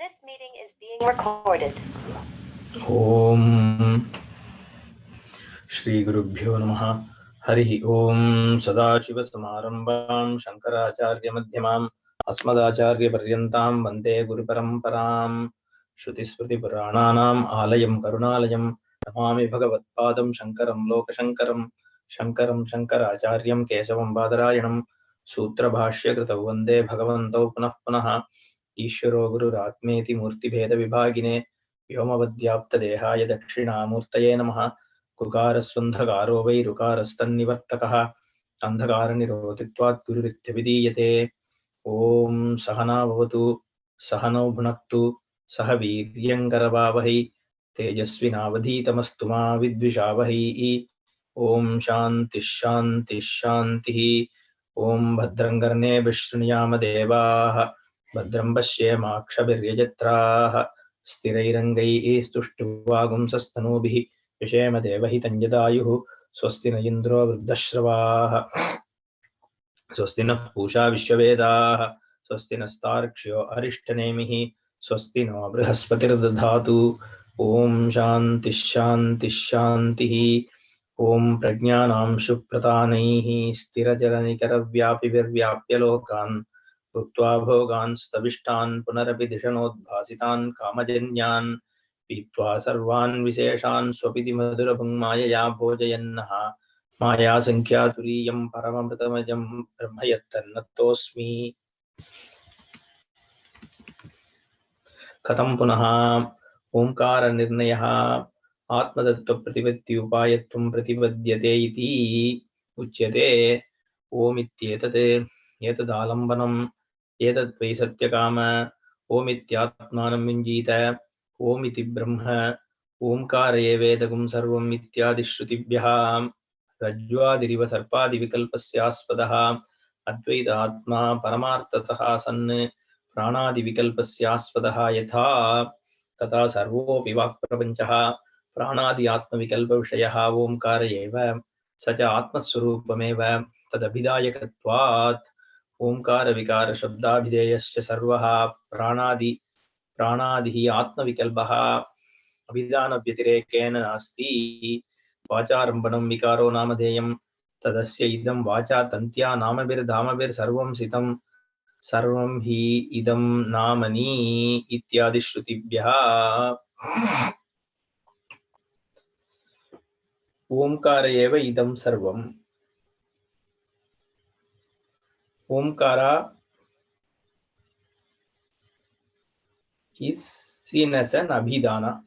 This meeting is being recorded. Om Shri Gurubhyo Namaha. Harihi Om Sadashiva Samarambam Shankaracharya Madhyamam Asmadacharya Paryantam Vande Guru Paramparam Shruti Smriti Purananam Alayam Karunalayam Namami Bhagavatpadam Shankaram Lokashankaram Shankaram Shankaracharyam Kesavam Badarayanam Sutra Bhashya Kritau Vande Bhagavantau Punah Punaha Ishvaro Guru Ratmeti Murti Bheda Vibhagine व्योमवद्व्याप्तदेहाय दक्षिणामूर्तये नमः कुकारस्वन्धकारो वै ऋकारस्तन्निवर्तकः अन्धकारनिरोधित्वात् गुरुरित्यभिधीयते ॐ सहना भवतु सहनौ भुनक्तु सह वीर्यङ्करवावहै तेजस्विनावधीतमस्तु मा विद्विषावहै ॐ शान्तिः शान्तिः शान्तिः ॐ भद्रं कर्णेभिः शृणुयाम देवाः भद्रं पश्येमाक्षभिर्यजत्राः स्थिरैरङ्गैः स्तुष्टुवागुंसस्तनूभिः विषेम देवहितं यदायुः स्वस्ति न इन्द्रो वृद्धश्रवाः स्वस्ति नः पूषा विश्ववेदाः स्वस्ति नस्तार्क्ष्यो अरिष्टनेमिः स्वस्ति नो बृहस्पतिर्दधातु ॐ शान्तिः शान्तिः शान्तिः ॐ प्रज्ञानां शुप्रतानैः स्थिरचरनिकरव्यापिभिर्व्याप्य लोकान् भुक्त्वा भोगान् स्तविष्टान् पुनरपि धिषणोद्भासितान् कामजन्यान् पीत्वा सर्वान् विशेषान् स्वपिति मधुरभुङ्मायया भोजयन्नः माया संख्यातुरीयं परममृतमजं ब्रह्म यत्तन्नतोऽस्मि कथं पुनः ओंकार निर्णयः आत्मतत्त्वप्रतिपत्ति उपायत्वं प्रतिपद्यते इति उच्यते। ओम इत्येतत् एतदालम्बनम् एतत् वै सत्यकाम ओम इत्यात्मानं युञ्जीत ओम इति ब्रह्म ओंकार एवेदगुं सर्वम् इत्यादि श्रुतिभ्यः रज्ज्वादिरिव सर्पादिविकल्पस्यास्पदः अद्वैत आत्मा परमार्थतः सन् प्राणादिविकल्पस्यास्पदः यथा तथा सर्वोऽपि वाक्प्रपञ्चः प्राणादि आत्मविकल्पविषयः ओंकार एव स च आत्मस्वरूपमेव तदभिधायकत्वात् ओंकारविकारशब्दाभिधेयश्च सर्वः प्राणादिः आत्मविकल्पः अभिधानव्यतिरेकेन नास्ति। वाचारम्भणं विकारो नामधेयं तदस्य इदं वाचा तन्त्या नामभिर्धामभिर्सर्वं सितं सर्वं हि इदं नामनि इत्यादि श्रुतिभ्यः ओंकार एव इदं सर्वम्। Omkara is seen as an abhidana.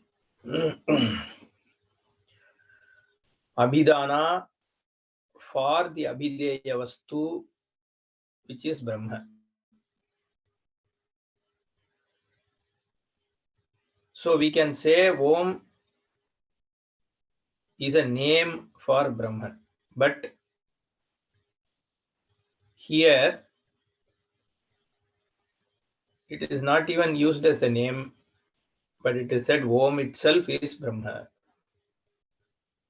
Abhidana for the abhideya vastu, which is Brahma. So we can say Om is a name for Brahman, but here it is not even used as a name, but it is said Om itself is Brahma.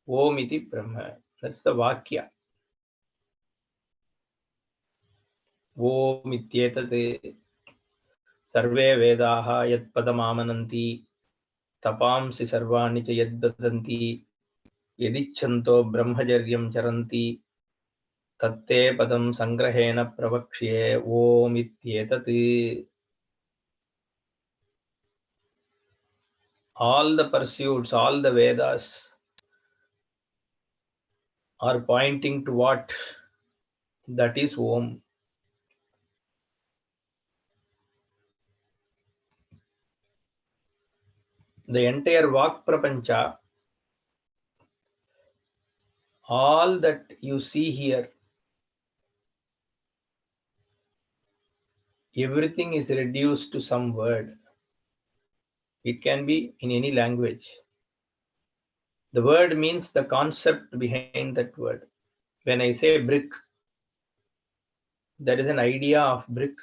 Om iti Brahma. That's the Vakya. Om ityetate sarve vedaha yat padamamananti tapamsi sarvani cha yad vadanti yadichanto brahmajaryam charanti tatte padam sangrahena pravakshye Om ityetate. All the pursuits, all the Vedas are pointing to what? That is Om. The entire Vak Prapancha, all that you see here, everything is reduced to some word. It can be in any language. The word means the concept behind that word. When I say brick, there is an idea of brick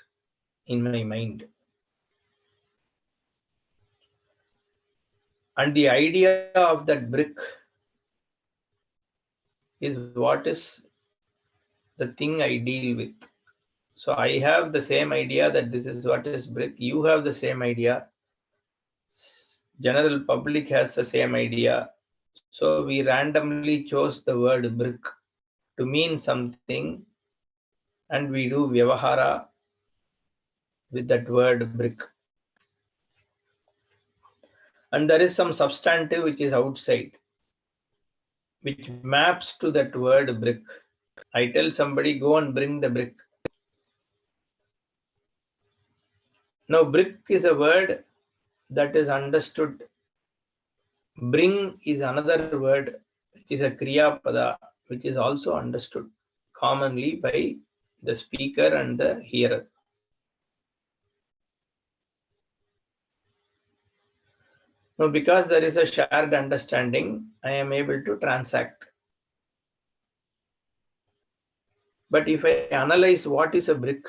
in my mind. And the idea of that brick is what is the thing I deal with. So I have the same idea that this is what is brick. You have the same idea General public has the same idea. So we randomly chose the word brick to mean something, and we do vyavahara with that word brick. And there is some substantive which is outside, which maps to that word brick. I tell somebody, go and bring the brick. Now, brick is a word that is understood. Bring is another word, which is a kriya pada, which is also understood commonly by the speaker and the hearer. Now, because there is a shared understanding, I am able to transact. But if I analyze what is a brick,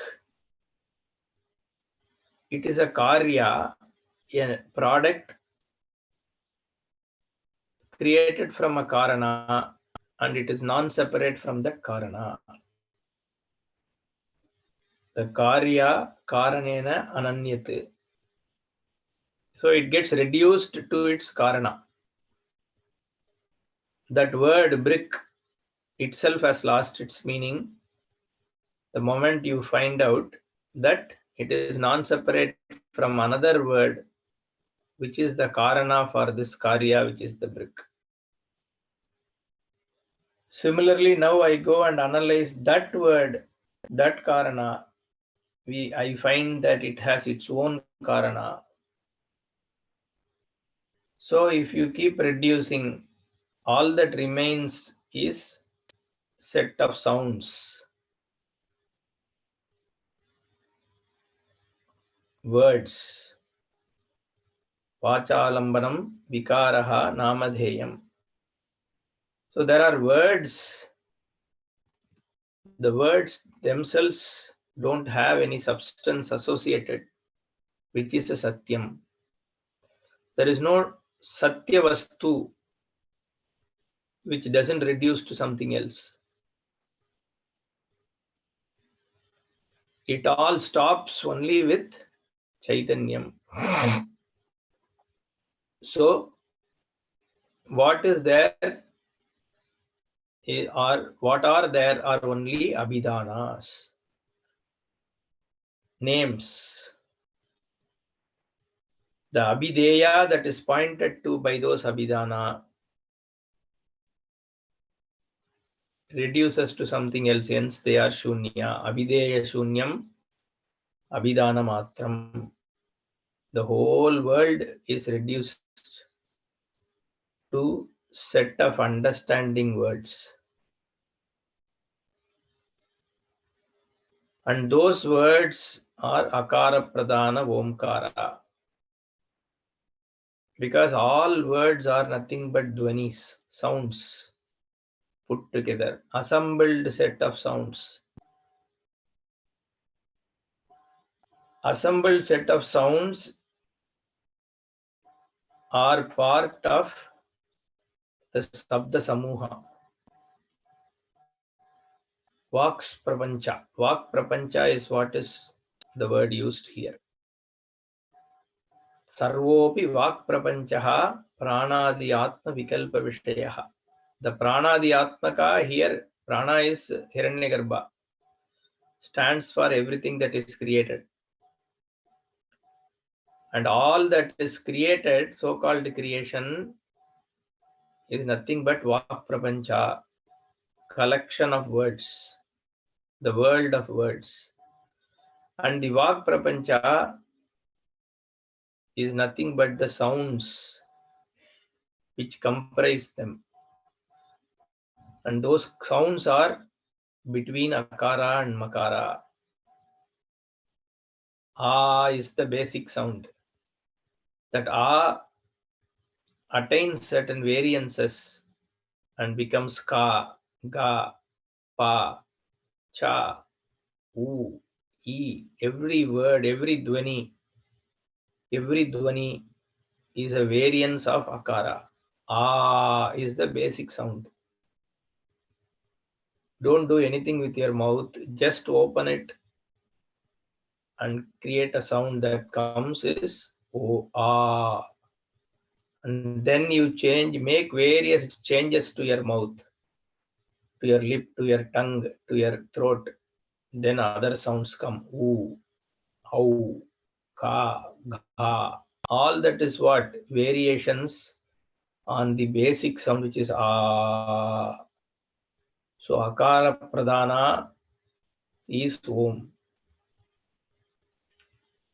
it is a karya, a product created from a karana, and it is non-separate from that karana. The karya karanena ananyate. So it gets reduced to its karana. That word brick itself has lost its meaning the moment you find out that it is non-separate from another word, which is the karana for this karya, which is the brick. Similarly, now I go and analyze that word, that karana. I find that it has its own karana. So if you keep reducing, all that remains is set of sounds, words. Vachalambanam vikaraha namadheyam. So there are words. The words themselves don't have any substance associated, which is a satyam. There is no satya vastu which doesn't reduce to something else. It all stops only with chaitanyam. So what is there or what are there are only abhidanas, names. The abhideya that is pointed to by those abhidana reduces to something else, hence they are shunya. Abhideya shunyam, abhidana matram. The whole world is reduced to set of understanding words. And those words are akara pradana omkara. Because all words are nothing but dhvanis, sounds put together, assembled set of sounds. Assembled set of sounds are part of the Sabda Samuha. Vaks Prapancha. Vak Prapancha is what is the word used here. Sarvopi Vak Prapanchaha Pranadi Atma Vikalpa Vishayaha. The Pranadi Atmaka here, Prana is Hiranyagarbha, stands for everything that is created. And all that is created, so-called creation, is nothing but Vak Prapancha, collection of words, the world of words. And the Vak Prapancha is nothing but the sounds which comprise them. And those sounds are between Akara and Makara. A is the basic sound. That A attains certain variances and becomes Ka, Ga, Pa, Cha, U, E. Every word, every dhvani is a variance of Akara. A is the basic sound. Don't do anything with your mouth, just open it and create a sound that comes is O, A. and then you make various changes to your mouth, to your lip, to your tongue, to your throat. Then other sounds come. Ooh, how, ka, gha. All that is what? Variations on the basic sound, which is ah. So akara pradhana is om.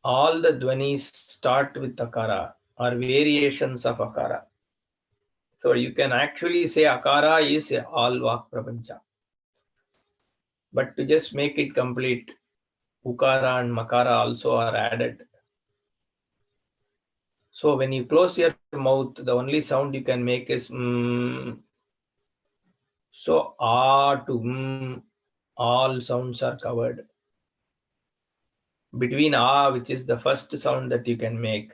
All the dhvanis start with akara or variations of akara. So you can actually say akara is all vak prapancha. But to just make it complete, ukara and makara also are added. So when you close your mouth, the only sound you can make is mm. So a to all sounds are covered. Between a, which is the first sound that you can make,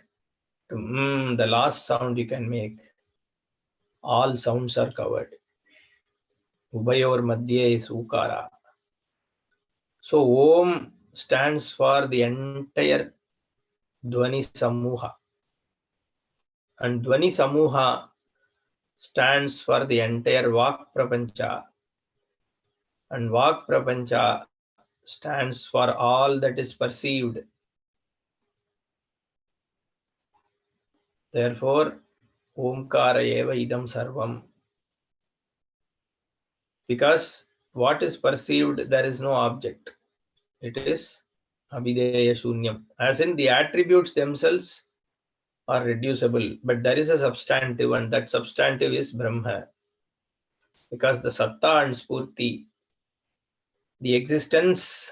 to the last sound you can make, all sounds are covered. Ubayor madhye is ukara. So om stands for the entire dhvani samuha. And dhvani samuha stands for the entire vak prapancha. And vak prapancha stands for all that is perceived. Therefore, omkara eva idam sarvam. Because what is perceived, there is no object. It is abhideya shunyam. As in, the attributes themselves are reducible, but there is a substantive, and that substantive is Brahma. Because the satta and spurti, the existence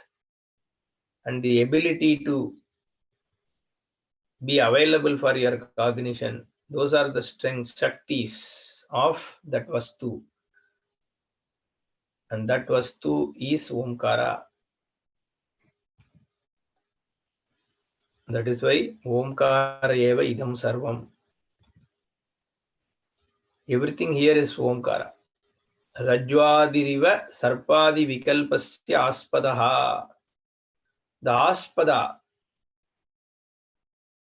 and the ability to be available for your cognition, those are the strengths, shaktis of that vastu. And that vastu is omkara. That is why omkara eva idam sarvam. Everything here is omkara. Rajwadiriva sarpadi vikalpasya aspadaha. The aspada,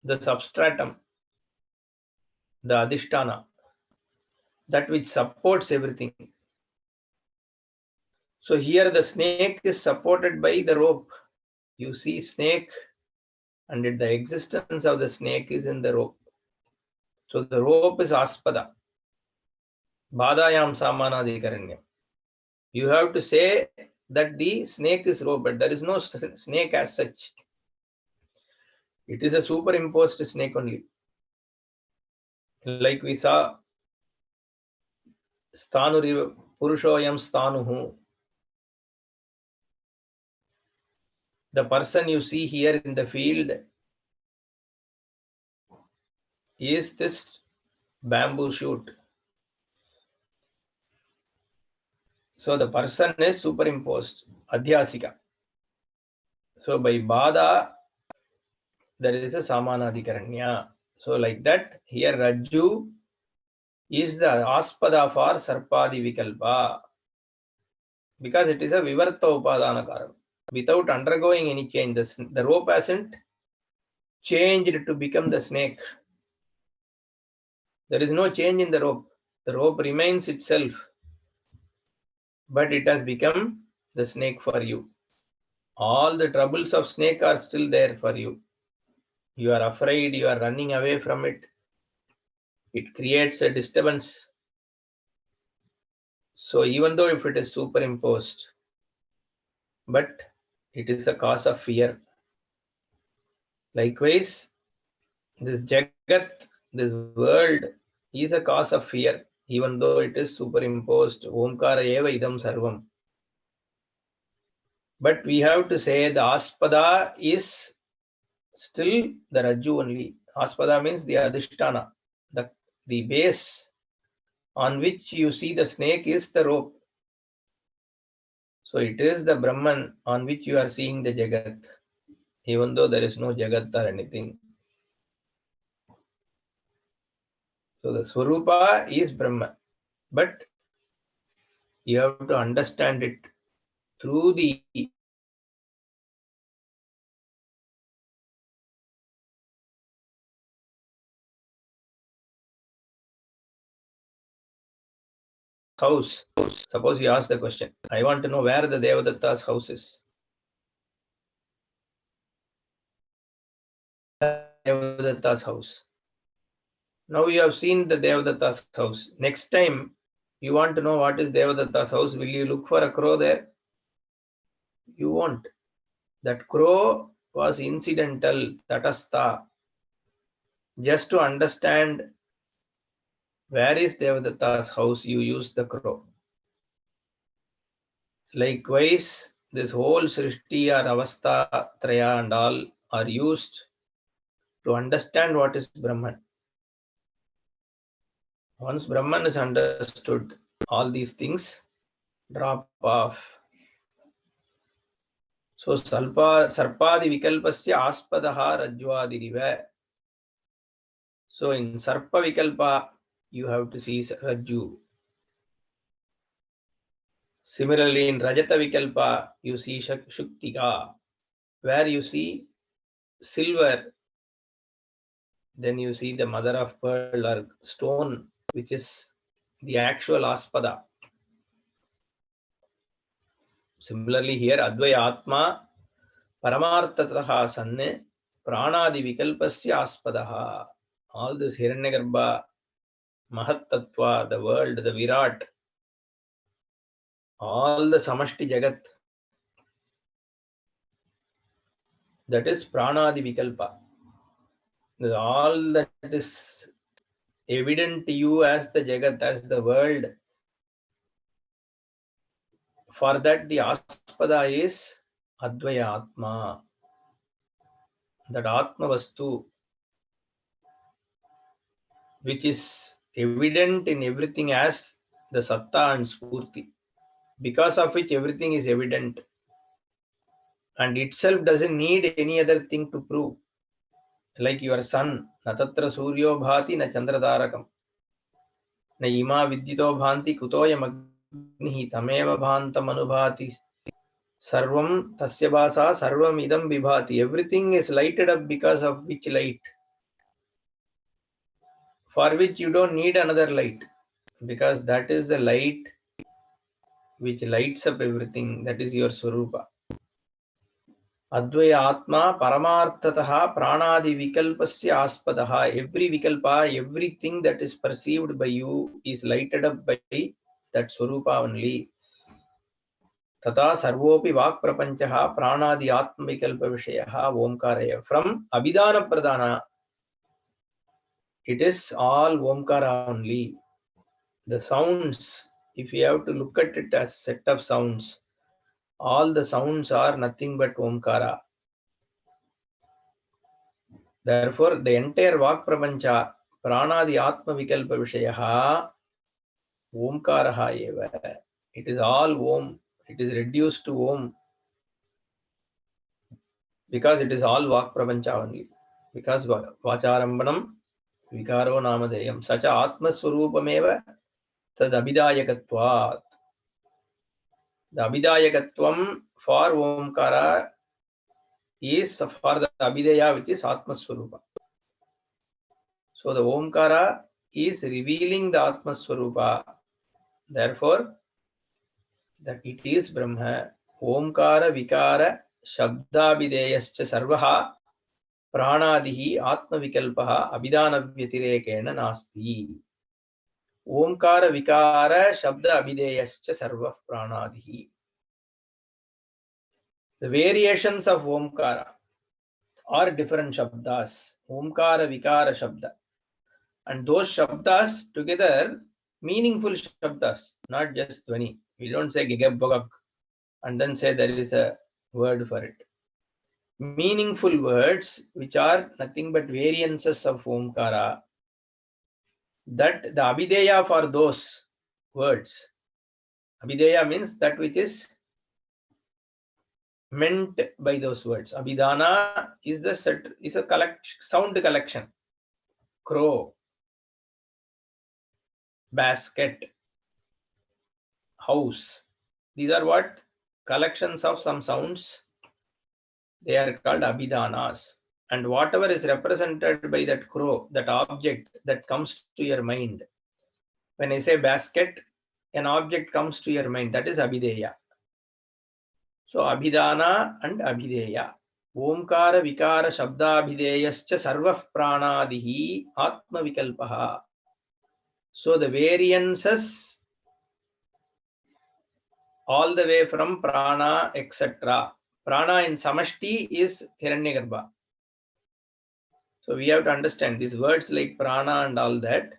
the substratum, the adhisthana, that which supports everything. So here the snake is supported by the rope. You see snake, and the existence of the snake is in the rope. So the rope is aspada. Badayam samanadikaranyam. You have to say that the snake is rope, but there is no snake as such. It is a superimposed snake only. Like we saw, stanu purushoyam stanuhu. The person you see here in the field is this bamboo shoot. So the person is superimposed, adhyasika. So by bada, there is a samanadikaranya. So like that, here Rajju is the aspada for sarpadi vikalpa. Because it is a vivarta upadana karam. Without undergoing any change, the rope hasn't changed to become the snake. There is no change in the rope. The rope remains itself, but it has become the snake for you. All the troubles of snake are still there for you. You are afraid, you are running away from it. It creates a disturbance. So even though if it is superimposed, but it is a cause of fear. Likewise, this Jagat, this world is a cause of fear, even though it is superimposed. Omkara eva idam sarvam. But we have to say the aspada is still the Rajju only. Aspada means the adhisthana. The base on which you see the snake is the rope. So it is the Brahman on which you are seeing the Jagat, even though there is no Jagat or anything. So the Swarupa is Brahman, but you have to understand it through the house. Suppose you ask the question, I want to know where the Devadatta's house is. Devadatta's house. Now you have seen the Devadatta's house. Next time you want to know what is Devadatta's house, will you look for a crow there? You won't. That crow was incidental, tatastha. Just to understand where is Devadatta's house, you use the crow. Likewise, this whole Srishti or Avastha, Traya and all are used to understand what is Brahman. Once Brahman is understood, all these things drop off. So, Sarpadi Vikalpasya Aspadaha Rajvadiriva. So, in Sarpa Vikalpa, you have to see Rajju. Similarly, in Rajata Vikalpa, you see Shuktika. Where you see silver, then you see the mother of pearl or stone, which is the actual Aspada. Similarly, here Advaya Atma Paramartataha Sanne Pranadi Vikalpasya Aspadaha. All this Hiranyagarbha, Mahattattva, the world, the Virat, all the Samashti Jagat, that is Pranadi Vikalpa. All that is evident to you as the Jagat, as the world. For that, the Aspada is Advaya Atma. That Atma Vastu, which is evident in everything as the Satta and Spurti, because of which everything is evident and itself doesn't need any other thing to prove. Like your sun, na tatra suryo bhati na chandratarakam, na ima vidyito bhanti kutoyam agnihi tameva bhantam anubhati, sarvam tasya bhasa sarvam idam vibhati. Everything is lighted up because of which light? For which you don't need another light, because that is the light which lights up everything. That is your Swarupa. Advaya Atma Paramartataha Pranadi Vikalpasya Aspadaha. Every Vikalpa, everything that is perceived by you is lighted up by that Swarupa only. Tata Sarvopi Vak Prapanchaha Pranadi Atma Vikalpa Vishayaha Omkaraya. From Abhidhana Pradhana, it is all Omkara only. The sounds, if you have to look at it as set of sounds, all the sounds are nothing but Omkara. Therefore, the entire Vak Prapancha, Pranadi Atma Vikalpa Vishayaha, Omkaraha eva. It is all Om. It is reduced to Om because it is all Vak Prapancha only. Because Vacharambanam Vikaro Namadeyam. Such Atma Swarupameva Tad Abhidayakatvat. The Abhidayakatvam for Omkara is for the Abhidaya, which is Atma Swarupa. So the Omkara is revealing the Atma Swarupa. Therefore, that it is Brahma. Omkara Vikara Shabdabhideyascha Sarvaha Pranadihi Atma Vikalpaha Abhidana Vyatirekena Nasti. Omkara Vikara Shabda Abhideyascha Sarva Pranadihi. The variations of Omkara are different Shabdas. Omkara Vikara Shabda. And those Shabdas together, meaningful Shabdas, not just Dhvani. We don't say Gigab Bogak and then say there is a word for it. Meaningful words which are nothing but variances of Omkara. That the Abhideya for those words. Abhideya means that which is meant by those words. Abhidana is the set, is a sound collection. Crow, basket, house. These are what? Collections of some sounds. They are called Abhidanas. And whatever is represented by that crow, that object that comes to your mind. When I say basket, an object comes to your mind, that is abhideya. So abhidana and abhideya. Omkara vikara shabdabhideyascha sarvah pranadihi atma vikalpaha. So the variances all the way from prana, etc. Prana in samashti is hiranyagarbha. So we have to understand these words like prana and all that.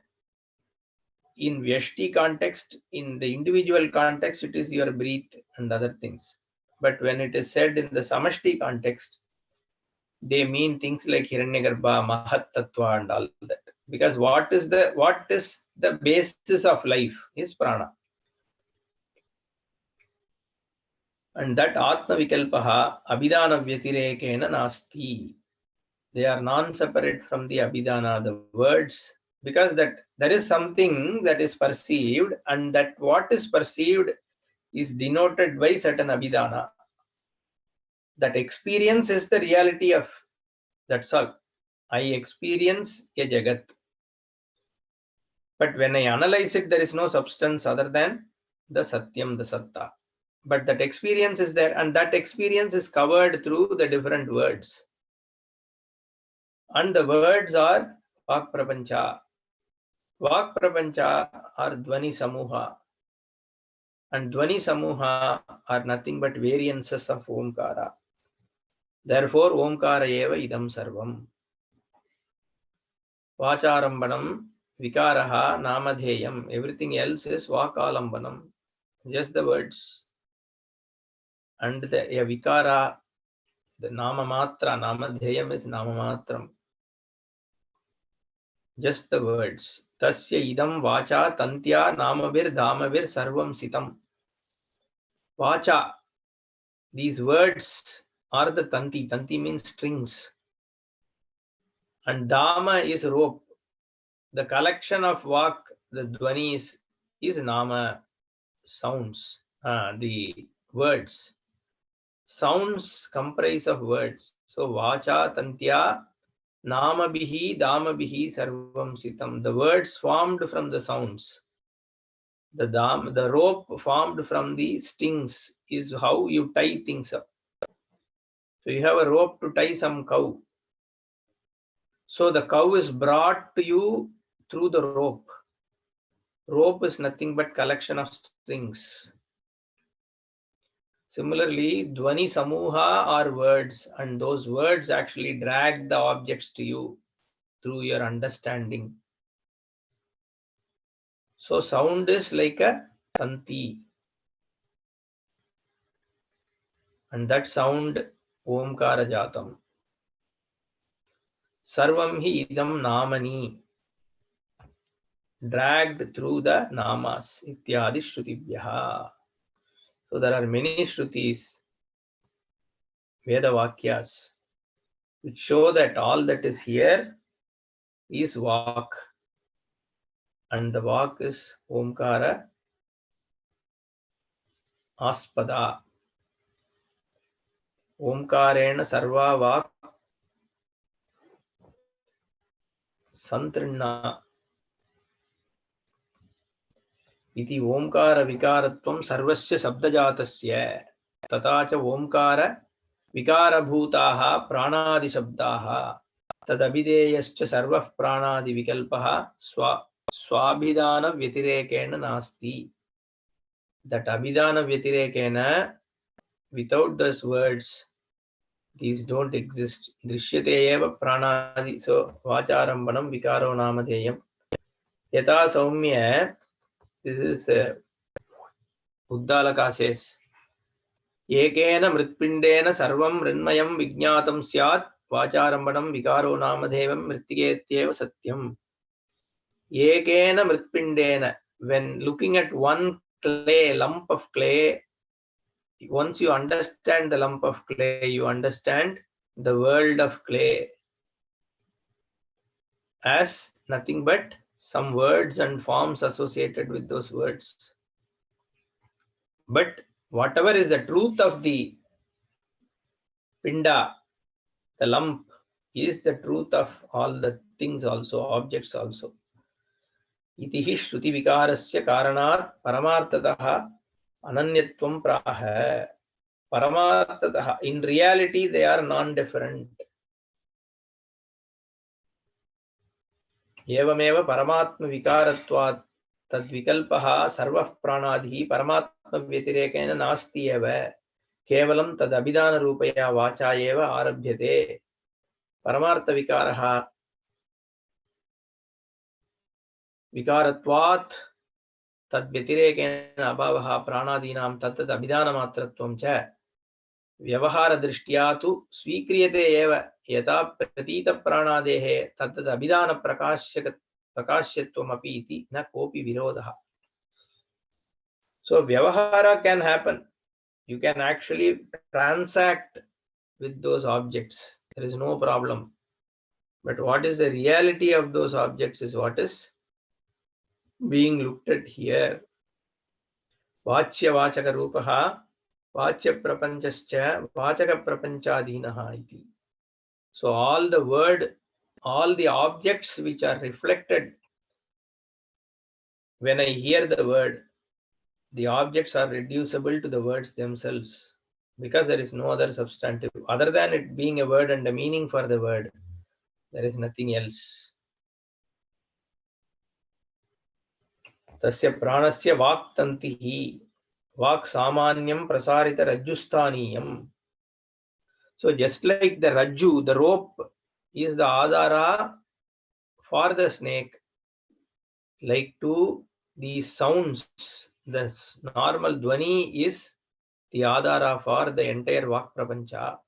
In Vyashti context, in the individual context, it is your breath and other things. But when it is said in the samashti context, they mean things like hiranyagarbha, mahat tattva and all that. Because what is the basis of life is prana. And that atma vikalpaha abhidana vyatirekena nasti. They are non-separate from the abhidana, the words, because that there is something that is perceived, and that what is perceived is denoted by certain abhidana. That experience is the reality of, that's all. I experience a jagat. But when I analyze it, there is no substance other than the satyam, the satta. But that experience is there, and that experience is covered through the different words. And the words are Vak Prapancha. Vak Prapancha are Dvani Samuha. And Dvani Samuha are nothing but variances of Omkara. Therefore, Omkara eva idam sarvam. Vacharambanam, Vikaraha, Namadheyam. Everything else is Vakalambanam. Just the words. And the Vikara, the Namamatra, Namadheyam is Namamatram. Just the words. Tasya idam vacha tantya namavir dhamavir sarvam sitam. Vacha. These words are the tanti. Tanti means strings. And dama is rope. The collection of vak, the dhvanis, is nama, sounds, the words. Sounds comprise of words. So vacha tantya namabihi damabihi sarvam sitam. The words formed from the sounds. The rope formed from the strings is how you tie things up. So you have a rope to tie some cow. So the cow is brought to you through the rope. Rope is nothing but collection of strings. Similarly, Dvani Samuha are words, and those words actually drag the objects to you through your understanding. So sound is like a tanti. And that sound, Omkara Jatam. Sarvam hi idam namani. Dragged through the namas. Ityadi Shrutibhyaha. So there are many Shrutis, Veda Vakyas, which show that all that is here is Vak. And the Vak is Omkara Aspada. Omkarena Sarva Vak Santrinna. Iti Omkara Vikaratvam Sarvasya Sabdajatasya. Tata cha Omkara Vikarabhutaha Pranadi Shabdaha. Tadabhideyascha Sarvah Pranadi Vikalpaha Swabhidana Vyatirekena Nasti. That Abhidana Vyatirekena, without those words, these don't exist. Drishyate eva pranadi. So Vacharambanam Vikaro Namadeyam. Yata Saumya, this is Uddalaka says, Ekena Mritpindena Sarvam Rinmayam Vignatam Syat Vacharambanam Vikaro Namadevam Mrittigetyeva Satyam. Ekena Mritpindena. When looking at one clay, lump of clay, once you understand the lump of clay, you understand the world of clay as nothing but some words and forms associated with those words. But whatever is the truth of the pinda, the lump, is the truth of all the things also, objects also. इति हि श्रुतिविकारस्य कारणात् परमार्थतः ananyatvam praha. Paramartatah. In reality, they are non-different. Evameva paramatma vikaratvat tadvikalpaha sarvah pranadhi paramatma vyatirekena nasti eva kevalam tad abhidana rupaya vacha eva arabhyate. Paramartha vikaraha vikaratvat तद्व्यतिरेकेण अभावः प्राणादीनां तत्तद् अभिधानमात्रत्वं च व्यवहारदृष्ट्या तु स्वीक्रियते एव यथा प्रतीतप्राणादेः तत्तद् अभिधानप्रकाश्यत्वमपि इति न कोऽपि विरोधः. So vyavahara can happen. You can actually transact with those objects. There is no problem. But what is the reality of those objects is what is being looked at here. Vachya vachaka rupaha vachya prapanchascha vachaka prapanchadinaha iti. So all the objects which are reflected when I hear the word, the objects are reducible to the words themselves because there is no other substantive other than it being a word and a meaning for the word. There is nothing else. Tasya pranasya vak tantihi vak samanyam prasarita rajjustaniyam. So just like the rajju, the rope is the adhara for the snake, like to these sounds, the normal dhvani is the adhara for the entire vak prapancha.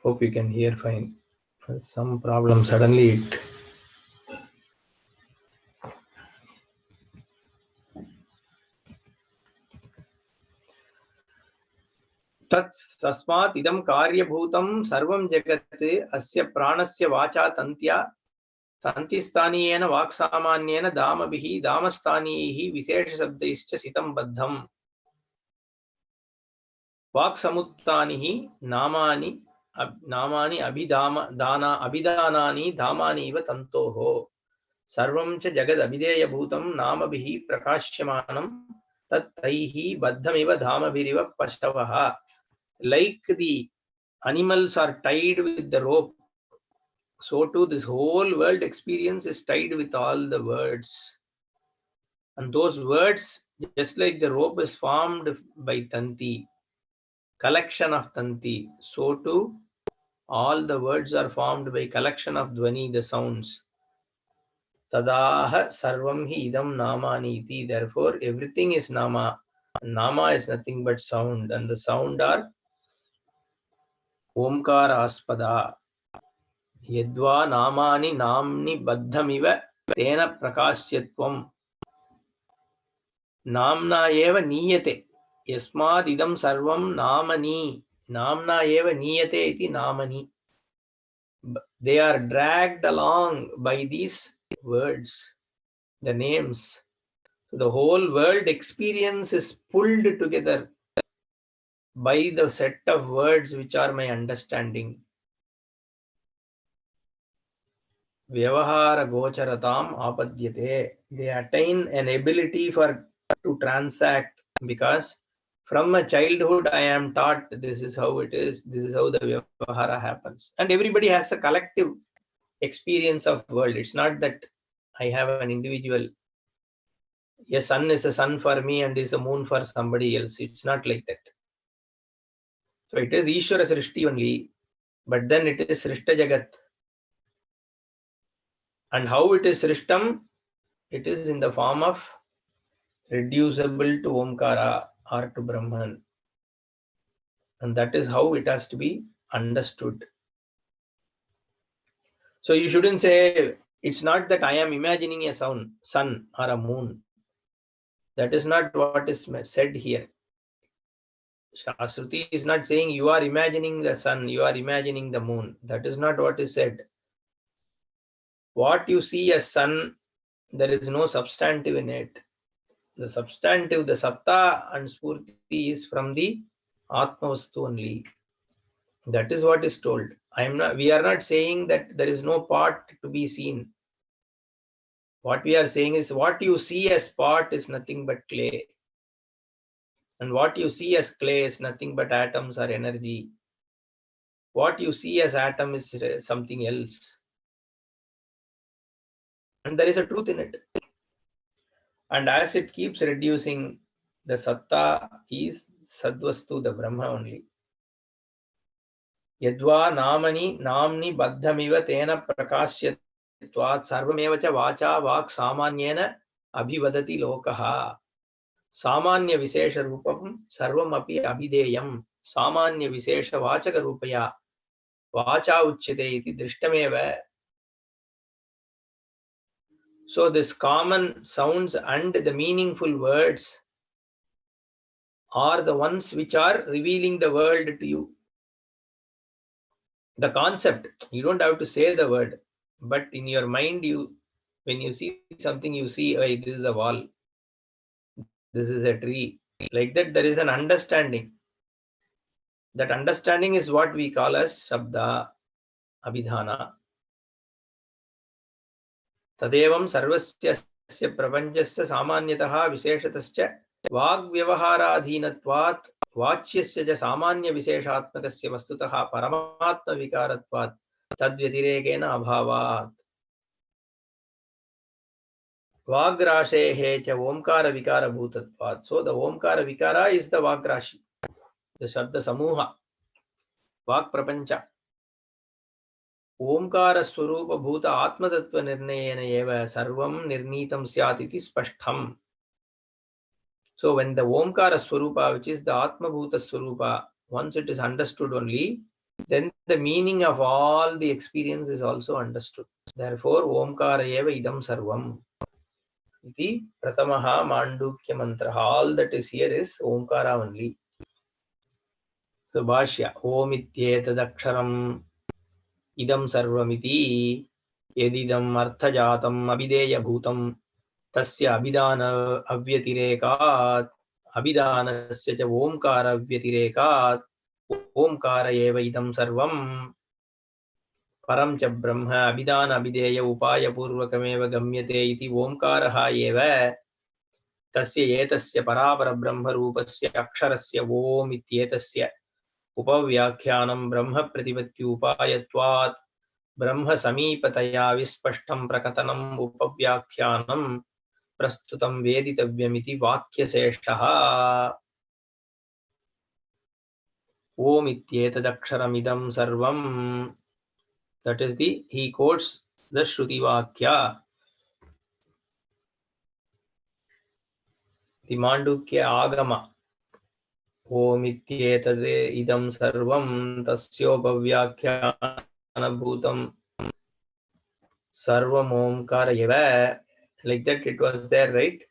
Hope you can hear fine. Some problem suddenly it. तस्मात् इदं कार्यभूतं सर्वं जगत् अस्य प्राणस्य वाचा तन्त्या तन्तिस्थानीयेन वाक्सामान्येन दामभिः दामस्थानीयैः विशेषशब्दैश्च सितं बद्धम्. वाक्समुत्थानिः नामानि अभिधानानि धामानि इव तन्तोः. सर्वं च जगदभिधेयभूतं नामभिः प्रकाश्यमानं तत्तैः बद्धमिव धामभिरिव पशवः. Like the animals are tied with the rope, so too this whole world experience is tied with all the words. And those words, just like the rope is formed by tanti, collection of tanti, so too all the words are formed by collection of dhvani, the sounds. Tadaha sarvam hi idam namani iti. Therefore, everything is nama. Nama is nothing but sound, and the sound are omkara aspada. Yadva namani namni baddhamiva tena prakasyatvam. Namna eva niyate. Yasmad idam sarvam namani. Namna eva niyate iti namani. They are dragged along by these words, the names. So the whole world experience is pulled together by the set of words which are my understanding. Vyavahara gocharatam apadyate. They attain an ability to transact, because from a childhood I am taught this is how it is, this is how the Vyavahara happens. And everybody has a collective experience of world. It's not that I have an individual, a sun is a sun for me and is a moon for somebody else. It's not like that. So it is Ishvara Srishti only, but then it is Srishta Jagat. And how it is Srishtam? It is in the form of reducible to Omkara or to Brahman. And that is how it has to be understood. So you shouldn't say, it's not that I am imagining a sun or a moon. That is not what is said here. Shruti is not saying you are imagining the sun, you are imagining the moon. That is not what is said. What you see as sun, there is no substantive in it. The substantive, the satta and spurti is from the Atmavastu only. That is what is told. We are not saying that there is no part to be seen. What we are saying is what you see as part is nothing but clay. And what you see as clay is nothing but atoms or energy. What you see as atom is something else. And there is a truth in it. And as it keeps reducing, the satta is sadvastu, the Brahma only. Yadva namni baddhamiva tena prakashyatvat sarvameva cha vacha vak samanyena abhivadati lokaha. Samanya vishesha rupam sarvam api abhideyam. Samanya vishesha vachaka rupaya vacha uchyate iti drishtameva. So this common sounds and the meaningful words are the ones which are revealing the world to you. The concept, you don't have to say the word, but in your mind, when you see something, you see, hey, this is a wall, this is a tree. Like that, there is an understanding. That understanding is what we call as Shabda Abhidhana. Tadevam sarvasya prapanchasya samanyataha visheshatascha vagvyavaharadhinatvat vachyasya ja samanya visheshatmakasya vastutaha paramatma vikaratvat tadvyatirekena abhavat. Vagrashehe cha omkara vikara bhutatvat. So the omkara vikara is the vagrashi, the shabda samuha, vak prapancha. Omkara swarupa bhuta atma tattva nirnayena eva sarvam nirnitam syat iti spashtham. So when the omkara swarupa, which is the atma bhuta swarupa, once it is understood only, then the meaning of all the experience is also understood. Therefore, omkara eva idam sarvam. Iti pratamaha mandukya mantra. All that is here is omkara only. So bhashya om ityetadaksharam idam sarvamiti yedidam arthajatam abideya bhutam tasya abhidana avyatirekat abhidanasya cha omkara avyatirekat omkara eva idam sarvam param cha brahma abhidana abhideya upaya purvakameva gamyate iti omkaraha eva तस्य एतस्य परापरब्रह्मरूपस्य अक्षरस्य ओम इत्येतस्य उपव्याख्यानं ब्रह्मप्रतिपत्ति उपायत्वात् ब्रह्मसमीपतया विस्पष्टं प्रकथनम् उपव्याख्यानं प्रस्तुतं वेदितव्यमिति वाक्यशेषः. ओम इत्येतदक्षरमिदं सर्वं. That is he quotes the Shruti Vakya. The Mandukya Agama. Om ityetad idam sarvam tasyopavyakhyanabhutam sarvam omkara eva. Like that it was there, right?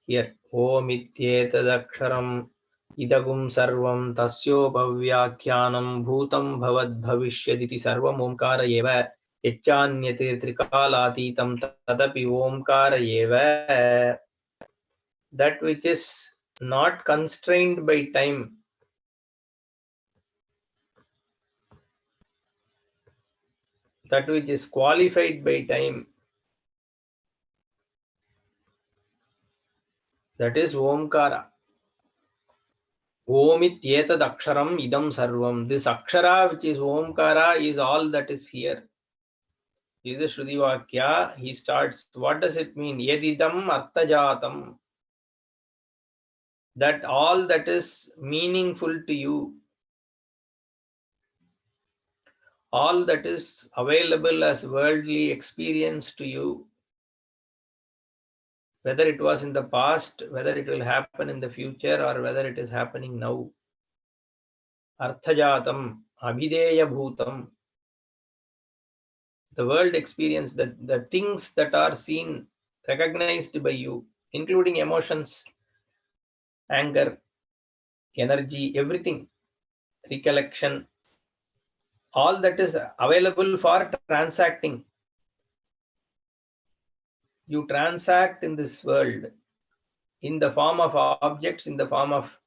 Here. Om ityetad aksharam idagum sarvam tasyopavyakhyanam bhutam bhavad bhavishyaditi sarvam omkara eva. Yachanyate trikalatitam tadapi omkara eva. That which is not constrained by time. that which is qualified by time, that is Omkara. Omityetad aksharam idam sarvam. This akshara which is Omkara is all that is here. Is a Shruti Vakya. He starts, what does it mean? Yedidam artajatam. That all that is meaningful to you, all that is available as worldly experience to you, whether it was in the past, whether it will happen in the future, or whether it is happening now. Arthajatam, abhideya bhutam. The world experience, the things that are seen, recognized by you, including emotions, anger, energy, everything, recollection, all that is available for transacting. You transact in this world in the form of objects, in the form of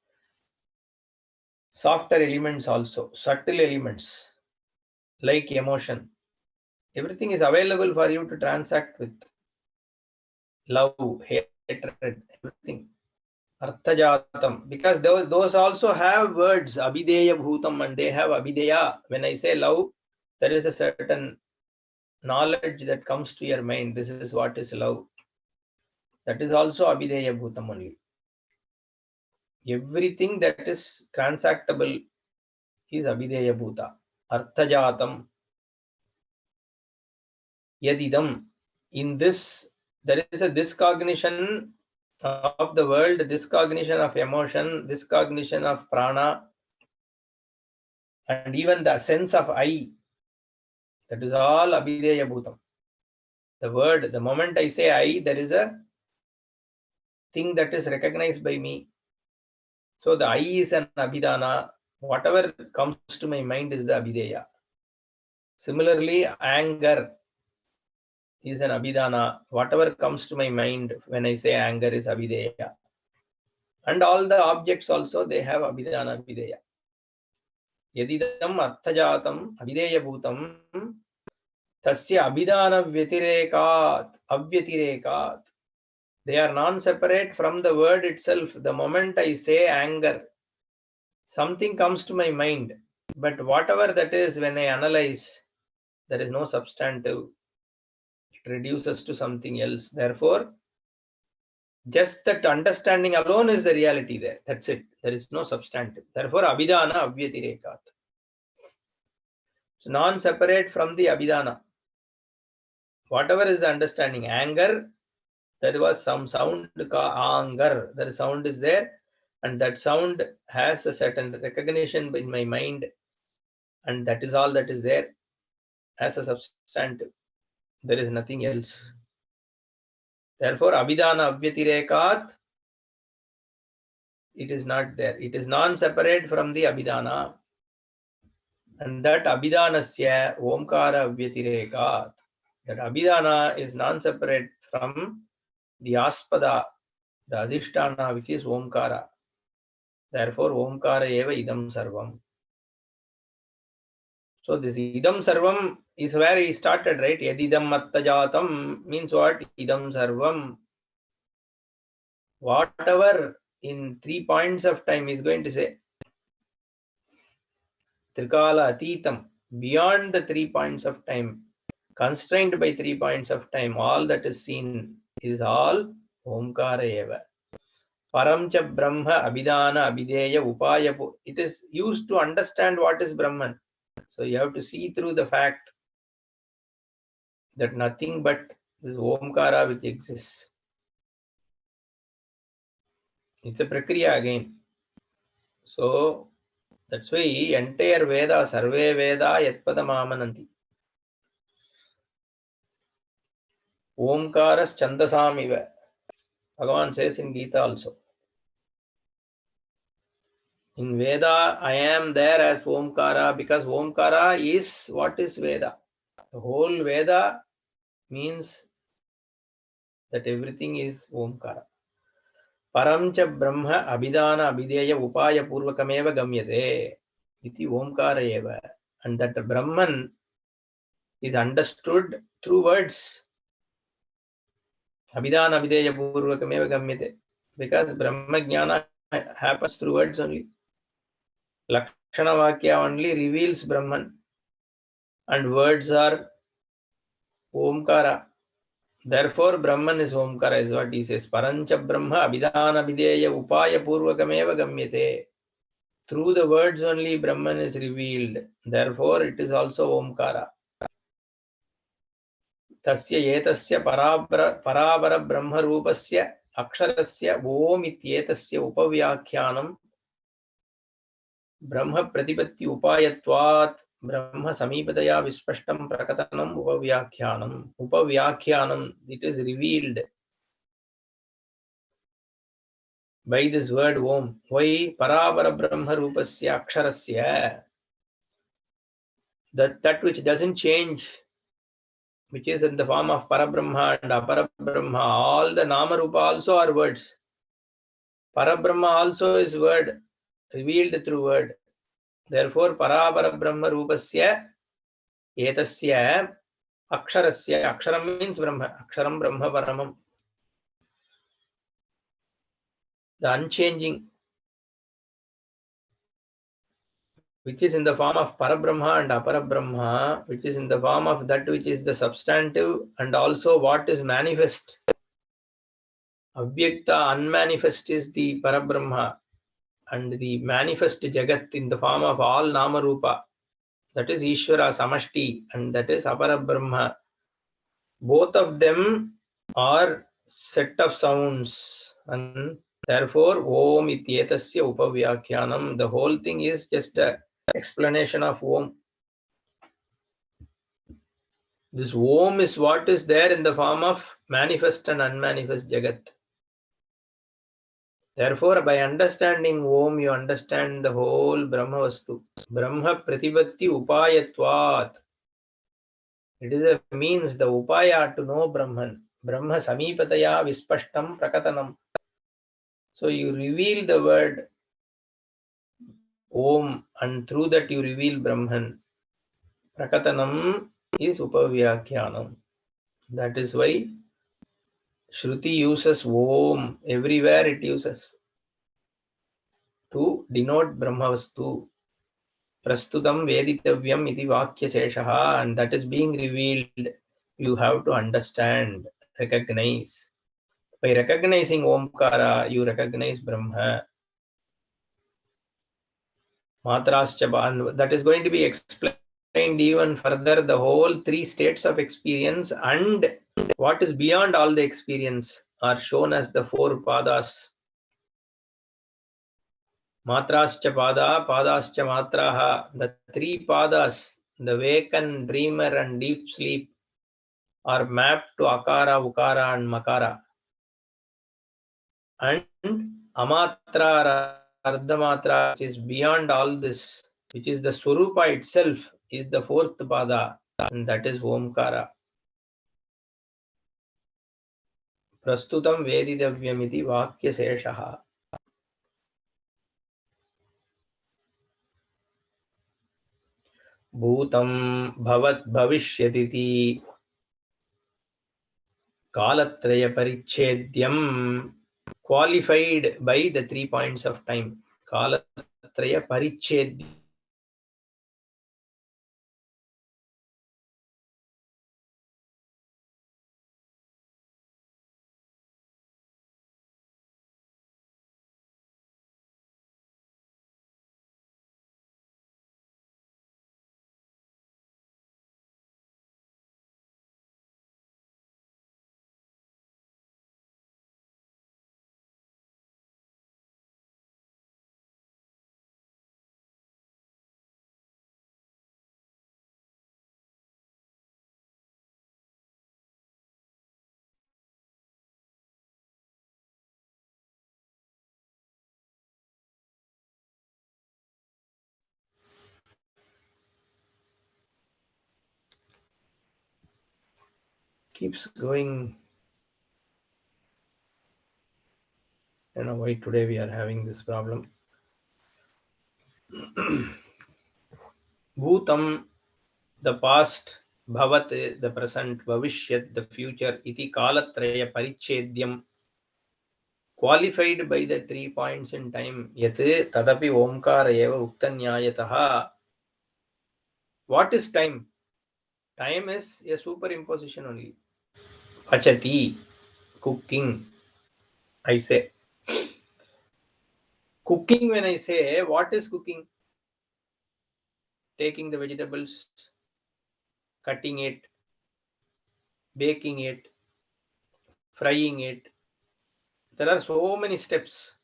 softer elements also, subtle elements like emotion. Everything is available for you to transact with. Love, hatred, everything. Arthajatam. Because those also have words, abhideya bhutam, and they have abhideya. When I say love, there is a certain knowledge that comes to your mind. This is what is love. That is also abhideya bhutam only. Everything that is transactable is abhideya bhuta. Arthajatam. Yadidam. In this, there is a discognition of the world, discognition of emotion, discognition of prana, and even the sense of I. That is all abhideya bhutam. The word, the moment I say I, there is a thing that is recognized by me. So the I is an abhidana. Whatever comes to my mind is the abhideya. Similarly, anger is an abhidana. Whatever comes to my mind when I say anger is abhideya. And all the objects also, they have abhidana, abhideya. Yadidam arthajatam abhideya bhutam tasya abhidana avyatirekat. They are non-separate from the word itself. The moment I say anger, something comes to my mind. But whatever that is, when I analyze, there is no substantive. It reduces to something else. Therefore, just that understanding alone is the reality there. That's it. There is no substantive. Therefore, abhidana avyatirekat. So non-separate from the abhidana. Whatever is the understanding, anger, there was some sound, anger, the sound is there, and that sound has a certain recognition in my mind, and that is all that is there as a substantive. There is nothing else. Therefore, abhidana avyatirekat, it is not there. It is non-separate from the abhidana. And that abhidanasya omkara avyatirekat. That abhidana is non-separate from the aspada, the adhisthana, which is omkara. Therefore, omkara eva idam sarvam. So this idam sarvam is where he started, right? Yadidam attajatam means what? Idam sarvam. Whatever in 3 points of time he is going to say. Trikala atitam. Beyond the 3 points of time, constrained by 3 points of time, all that is seen is all omkara eva. Paramcha Brahma Abhidana Abhideya Upaya. It is used to understand what is Brahman. So you have to see through the fact that nothing but this Omkara which exists. It's a prakriya again. So that's why entire Veda, Sarve Veda Yatpadam Amananti. Omkaras Chandasamiva. Bhagavan says in Gita also. In Veda, I am there as Omkara because Omkara is what is Veda. The whole Veda means that everything is Omkara. Paramcha Brahma Abhidana Abhideya Upaya Purvakameva Gamyate. Iti Omkara eva. And that Brahman is understood through words. Abhidana Abhideya Purvakameva Gamyate. Because Brahma Jnana happens through words only. Lakshana Vakya only reveals Brahman. And words are Omkara. Therefore, Brahman is Omkara, is what he says. Parancha Brahma Abhidana Abhideya Upaya Purvakameva Gamyate. Through the words only Brahman is revealed. Therefore, it is also Omkara. Tasya etasya parabara brahma rupasya aksharasya om ityetasya upavyakyanam brahma pratipatti upayatvat brahma samipataya vispashtam prakatanam upavyakyanam. It is revealed by this word om. Why? Parabara brahma rupasya aksharasya, that which doesn't change, which is in the form of Parabrahma and Aparabrahma. All the Nama Rupa also are words. Parabrahma also is word, revealed through word. Therefore, Parabarabrahma Rupasya Etasya Aksharasya. Aksharam means Brahma. Aksharam Brahma Paramam. The unchanging, which is in the form of Parabrahma and Aparabrahma, which is in the form of that which is the substantive and also what is manifest. Avyakta, unmanifest, is the Parabrahma, and the manifest Jagat in the form of all Namarupa, that is Ishvara Samashti, and that is Aparabrahma. Both of them are set of sounds, and therefore Om Ityetasya Upavyakyanam. The whole thing is just an explanation of Om. This Om is what is there in the form of manifest and unmanifest Jagat. Therefore, by understanding Om, you understand the whole Brahma Vastu. Brahma Pratibhatti Upayatvat. It is a means, the upaya to know Brahman. Brahma Samipataya Vispashtam Prakatanam. So you reveal the word Om, and through that you reveal Brahman. Prakatanam is Upavyakyanam. That is why Shruti uses Om. Everywhere it uses to denote Brahmavastu. Prastutam Veditavyam iti Vakya Seshaha, and that is being revealed. You have to understand, recognize. By recognizing Omkara, you recognize Brahma. Matrascha, that is going to be explained even further. The whole three states of experience and what is beyond all the experience are shown as the four padas. Matrascha pada, padascha matraha. The three padas, the waken, dreamer, and deep sleep, are mapped to akara, ukara, and makara. And amatra, ardhamatra, which is beyond all this, which is the Swarupa itself, is the fourth pada, and that is Omkara. Prastutam Vedidavyamiti Vakya Seshaha. Bhutam Bhavat Bhavishyatiti Kalatraya Parichedyam, qualified by the 3 points of time. Kalatraya Parichedyam. Keeps going. I don't know why today we are having this problem. Bhutam, the past, Bhavat, the present, Bhavishyat, the future, iti kalatraya parichedyam, qualified by the 3 points in time. Yat tadapi omkara eva uktanyayataha. What is time? Time is a superimposition only. Pachati, cooking, I say. Cooking, when I say, what is cooking? Taking the vegetables, cutting it, baking it, frying it. There are so many steps.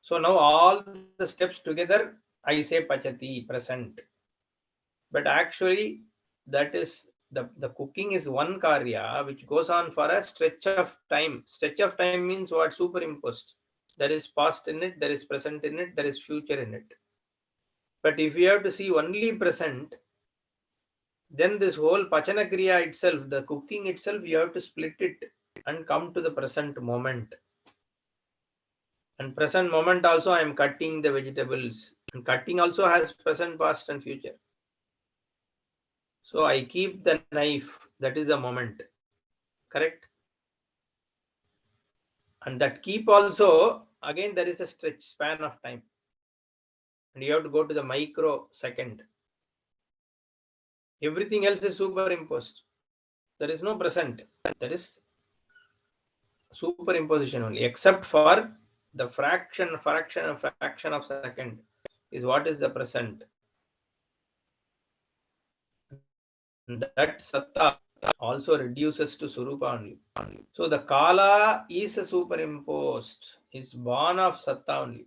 So now all the steps together, I say pachati, present. But actually, that is the cooking is one karya which goes on for a stretch of time. Stretch of time means what? Superimposed. There is past in it, there is present in it, there is future in it. But if you have to see only present, then this whole pachana kriya itself, the cooking itself, you have to split it and come to the present moment. And present moment also, I am cutting the vegetables. And cutting also has present, past, and future. So I keep the knife. That is the moment. Correct? And that keep also, again, there is a stretch span of time. And you have to go to the microsecond. Everything else is superimposed. There is no present. There is superimposition only, except for the fraction of second is what is the present. And that satta also reduces to Surupa only. So the Kala is a superimposed, is born of satta only.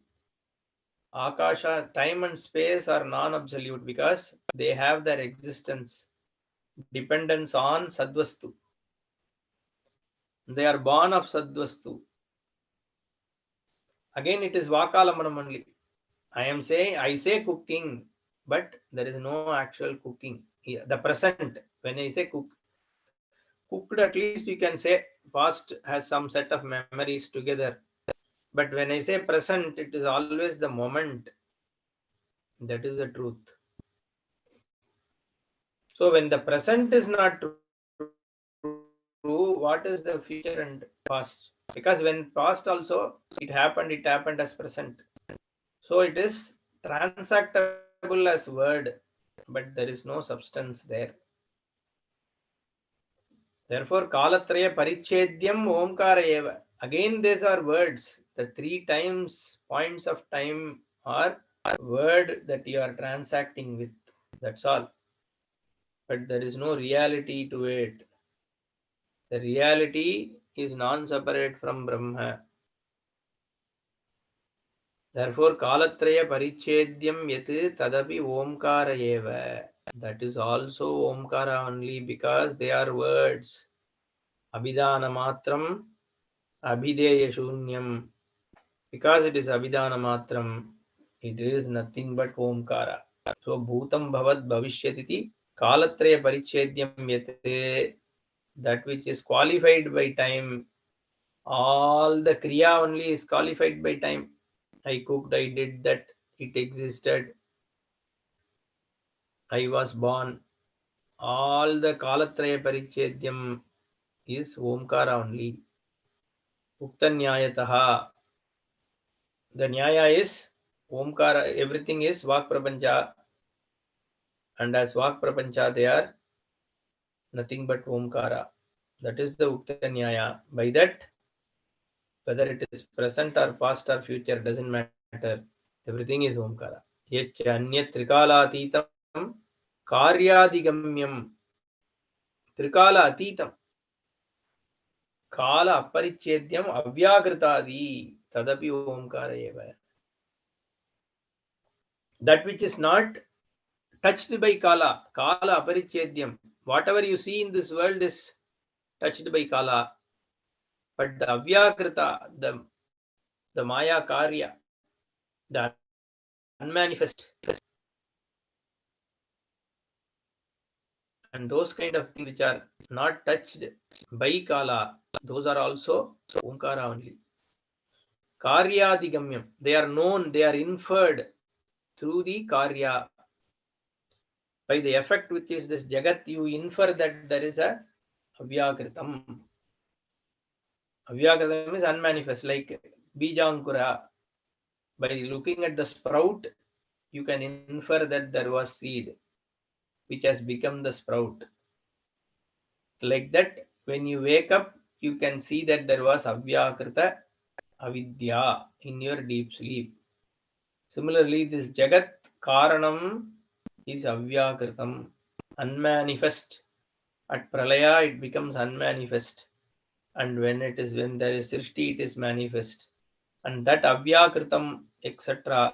Akasha, time and space are non-absolute because they have their existence, dependence on Sadvastu. They are born of Sadvastu. Again, it is Vakalamanam only. I say cooking, but there is no actual cooking. The present, when I say cooked, at least you can say past has some set of memories together. But when I say present, it is always the moment. That is the truth. So when the present is not true, what is the future and past? Because when past also, it happened as present. So it is transactable as word, but there is no substance there. Therefore, Kalatraya Parichedyam Omkara Eva. Again, these are words. The 3 times points of time are word that you are transacting with. That's all. But there is no reality to it. The reality is non-separate from Brahma. Therefore, Kalatraya Parichedyam Yat Tadapi Omkara Eva. That is also Omkara only because they are words. Abhidana Matram, Abhideya Shunyam. Because it is Abhidana Matram, it is nothing but Omkara. So, Bhutam Bhavat Bhavishyatiti, Kalatraya Parichedyam Yate, that which is qualified by time, all the Kriya only is qualified by time. I cooked, I did that, it existed, I was born. All the Kalatraya Parichedyam is Omkara only. Uktanyayataha. The Nyaya is Omkara, everything is Vak Prapancha. And as Vak Prapancha, they are nothing but Omkara. That is the Ukta Nyaya. By that, whether it is present or past or future, doesn't matter. Everything is Omkara. Yach Anyat Trikala Atitam Karyadigamyam. Trikala Atitam. Kala Aparichedyam Avyagritadi. Tadapi Omkara Eva. That which is not touched by Kala. Kala Aparichedyam. Whatever you see in this world is touched by Kala. But the Avyakrita, the Maya Karya, the unmanifest, and those kind of things which are not touched by Kala, those are also Omkara only. Karyadigamyam, they are known, they are inferred through the Karya. by the effect which is this Jagat, you infer that there is a Avyakritam. Avyakritam is unmanifest, like Bijankura. By looking at the sprout, you can infer that there was seed which has become the sprout. Like that, when you wake up, you can see that there was Avyakrita Avidya in your deep sleep. Similarly, this Jagat Karanam is Avyakritam, unmanifest. At Pralaya, it becomes unmanifest. And when there is Srishti, it is manifest. And that Avyakritam, etc.,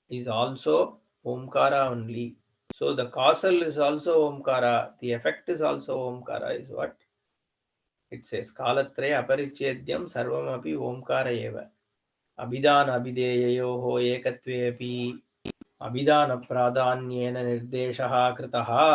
is also Omkara only. So the causal is also Omkara, the effect is also Omkara, is what it says. Kalatraya aparichedyam sarvam api Omkara eva. Abhidana abhideyayoho ekatve api abhidana pradanyena nirdeshaha kritaha.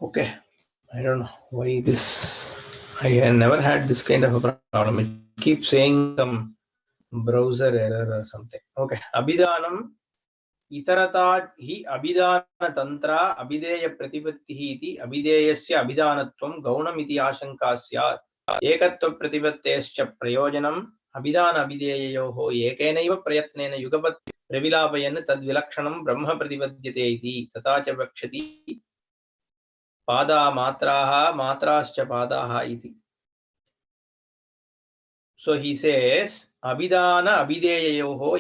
Okay, I don't know why this. I have never had this kind of a problem. It keeps saying some browser error or something. Okay, Abhidanam Itarata hi Abhidana Tantra Abhideya Pratipattihi iti Abhideyasya Abhidanatvam Gaunam iti Ashanka syat. Ekatva Pratipattescha Prayojanam Abhidana Abhideyayoho Ekenaiva Prayatnena Yugapat Previlapayan Tad Vilakshanam Brahma Pratipadyate iti Tatacha Vakshati Pada Matraha Matrascha Padaha iti. So he says Abhidana Abhideyayoho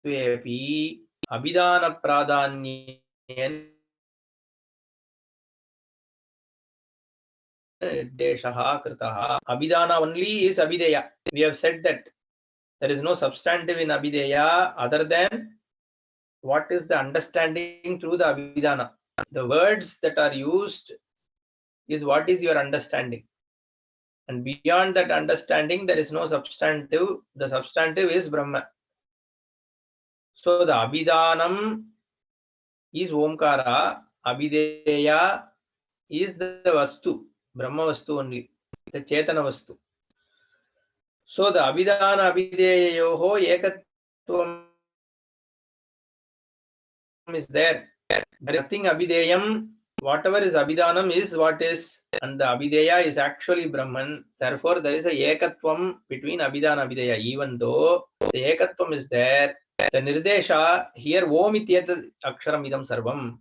Ekatvepi Abhidana Pradhanyen Deshaha Kritaha. Abhidana only is Abhideya. We have said that there is no substantive in Abhideya other than what is the understanding through the Abhidana. The words that are used is what is your understanding. And beyond that understanding, there is no substantive. The substantive is Brahma. So the Abhidanam is Omkara. Abhideya is the Vastu. Brahma Vastu only. The Chetana Vastu. So the Abhidana Abhideyayoho Ekatvam is there. There is nothing Abhideyam. Whatever is Abhidanam is what is, and the Abhideya is actually Brahman. Therefore, there is a Ekatvam between Abhidana and Abhideya. Even though the Ekatvam is there, the Nirdesha here Om ityeta Aksharam idam sarvam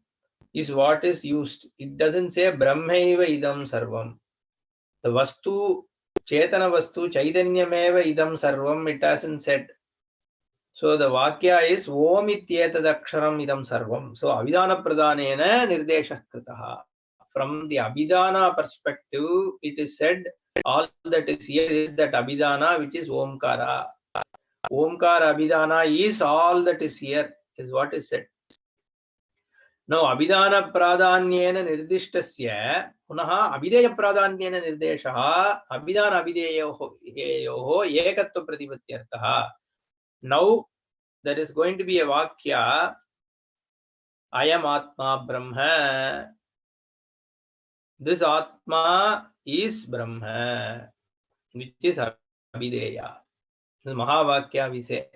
is what is used. It doesn't say Brahmaiva idam sarvam. The Vastu, Chetana Vastu, Chaitanyameva idam sarvam, it hasn't said. So the Vakya is Om ityetadaksharam idam sarvam. So Abhidana Pradhanena Nirdeshah Kritaha. From the Abhidana perspective, it is said all that is here is that Abhidana which is Omkara. Omkara Abhidana is all that is here, is what is said. Now Abhidana Pradhanyena Nirdishtasya Punaha Abhideya Pradhanyena Nirdeshaha Abhidana Abhideyoho Ekatva Pratipatyartaha. Now there is going to be a Vakya Ayam Atma Brahma. This Atma is Brahma, which is Abhideya. This Mahavakya we say.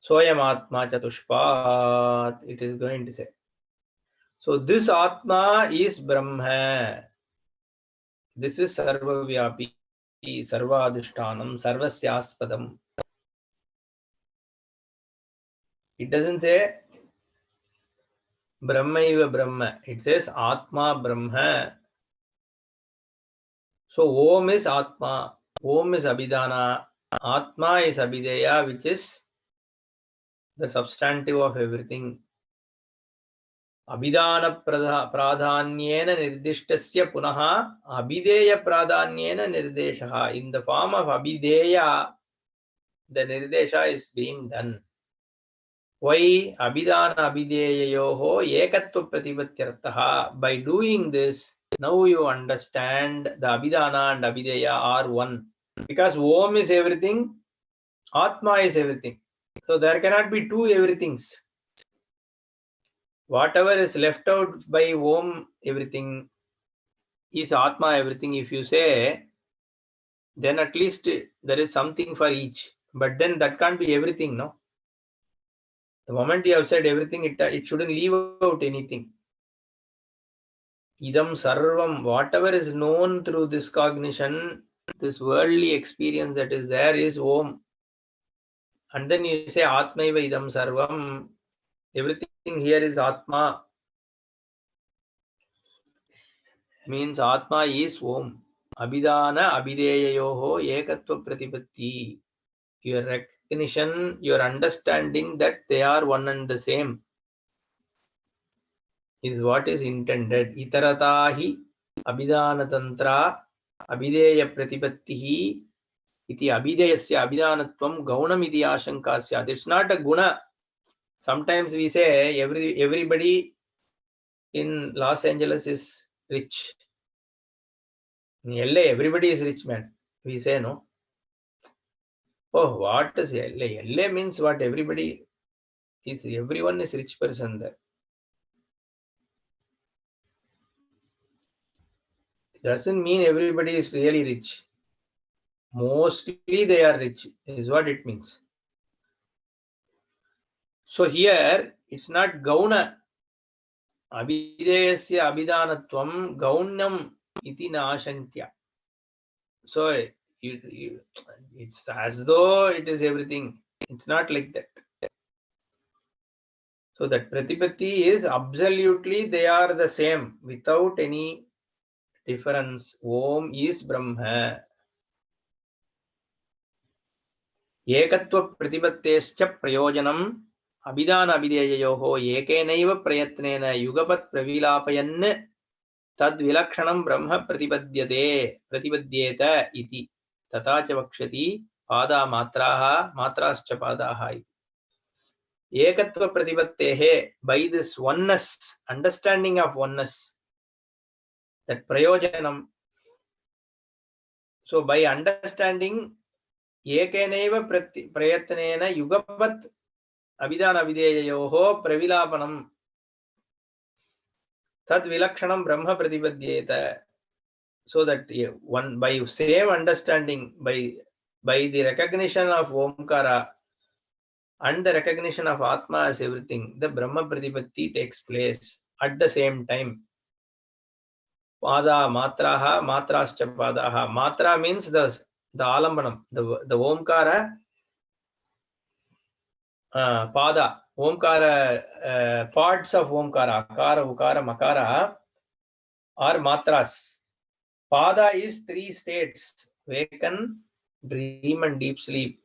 Soyam Atma Chatushpat, it is going to say. So this Atma is Brahma. This is Sarvavyapi, Sarvadhishtanam, Sarvasyaspadam. It doesn't say Brahmaiva Brahma. It says Atma Brahma. So Om is Atma. Om is Abhidhana. Atma is Abhideya, which is the substantive of everything. Abhidhana pradhanyena nirdishtasya punaha abhideya pradhanyena nirdeshaha. In the form of abhideya, the nirdesha is being done. Why? Abhidhana abhideyayoho ekatva pratipatyartaha. By doing this, now you understand the Abhidhana and Abhideya are one. Because Om is everything, Atma is everything. So there cannot be two everythings. Whatever is left out by Om everything is Atma everything. If you say, then at least there is something for each. But then that can't be everything, no? The moment you have said everything, it shouldn't leave out anything. Idam sarvam, whatever is known through this cognition, this worldly experience that is there is Om. And then you say Atmaiva idam sarvam, everything here is Atma. Means Atma is Om. Abhidhana abhideyayoho ekatva pratipatti. Your recognition, your understanding that they are one and the same is what is intended. Itaratahi abhidhana tantra abhideya pratipattihi iti abhideyasya abhidhanatvam gaunam iti ashanka syat. It's not a guna. Sometimes we say everybody in Los Angeles is rich. In LA, everybody is rich man. We say no. Oh, what is LA? LA means what? Everybody is, everyone is rich person there. Doesn't mean everybody is really rich. Mostly they are rich is what it means. So here it's not gauna. Abhideyasya abhidhanatvam gaunam iti na ashankya. So it's as though it is everything. It's not like that. So that pratipatti is absolutely they are the same without any difference. Om is Brahma. Ekatva pratipattescha prayojanam abhidhana abhideyayoho ekenaiva prayatnena yugapat pravilapayan tad vilakshanam brahma pratipadyeta iti tata cha vakshati pada matraha matrascha padaha iti. Ekatva pratipattehe, by this oneness, understanding of oneness, that prayojanam. So by understanding ekenaiva prayatnena yugapat abhidhana abhideyayoho pravilapanam tad vilakshanam brahma pratipadyeta. So that one by same understanding, by the recognition of Omkara and the recognition of Atma as everything, the Brahma pratipatti takes place at the same time. Pada matraha matrascha padaha. Matra means the alambanam, the Omkara. Pada, Omkara, parts of Omkara, Akara, Ukara, Makara are matras. Pada is three states: waken, dream, and deep sleep.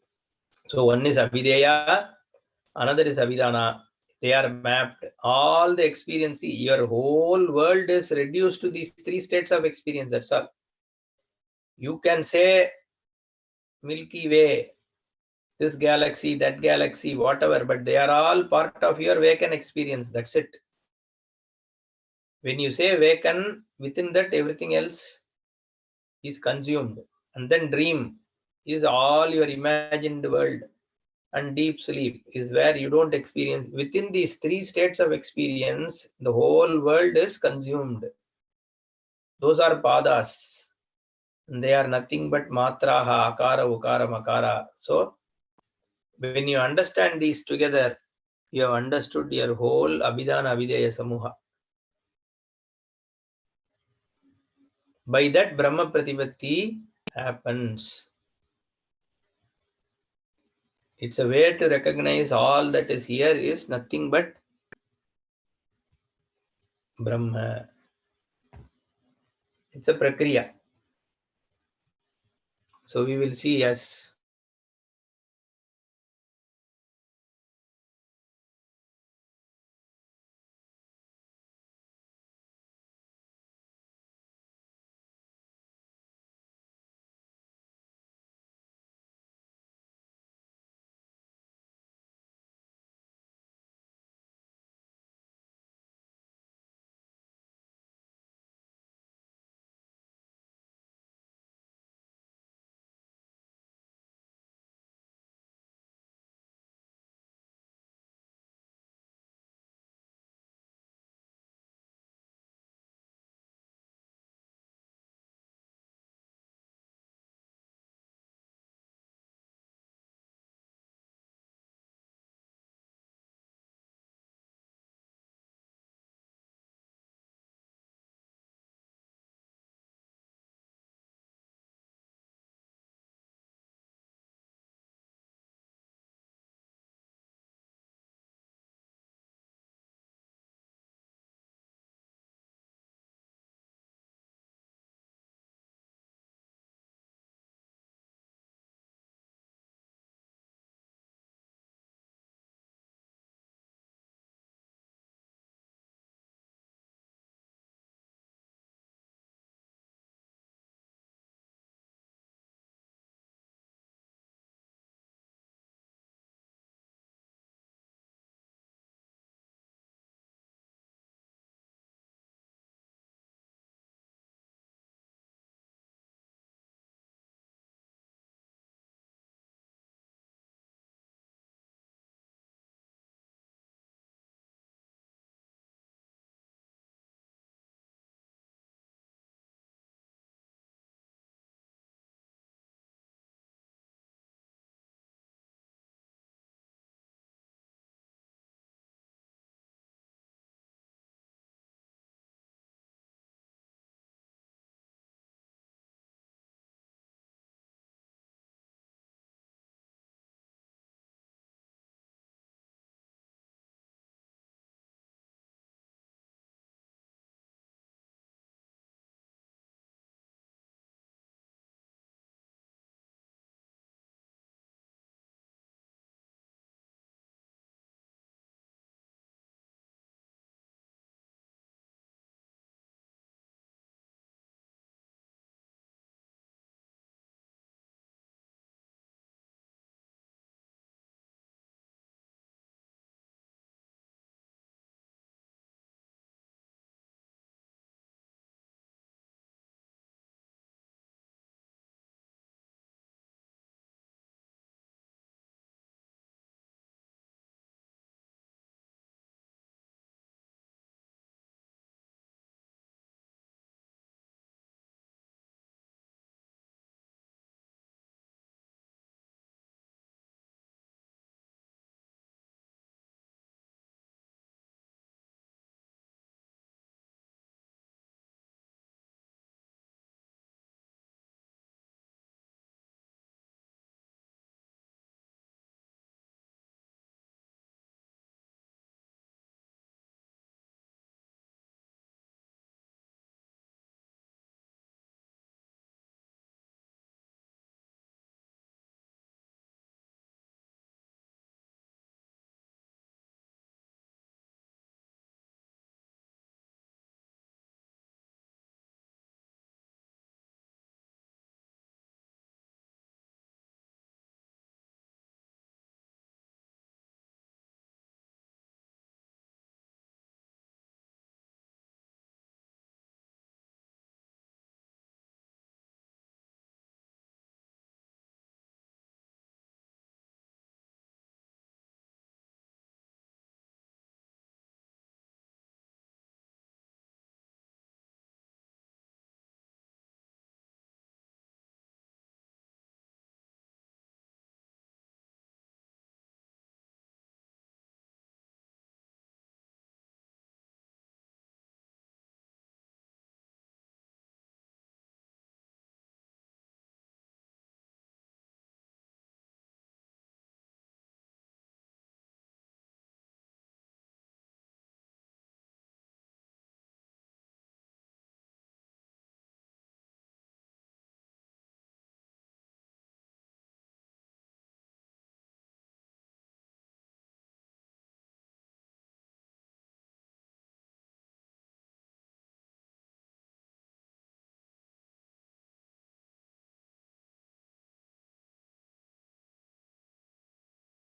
So one is Abhideya, another is Abhidhana. They are mapped. All the experience, your whole world is reduced to these three states of experience. That's all. You can say Milky Way, this galaxy, that galaxy, whatever, but they are all part of your waken experience. That's it. When you say waken, within that everything else is consumed. And then dream is all your imagined world. And deep sleep is where you don't experience. Within these three states of experience, the whole world is consumed. Those are padas. And they are nothing but matraha, akara, ukara, makara. So when you understand these together, you have understood your whole abhidhana abhideya samuha. By that Brahma Pratipatti happens. It's a way to recognize all that is here is nothing but Brahma. It's a prakriya. So we will see as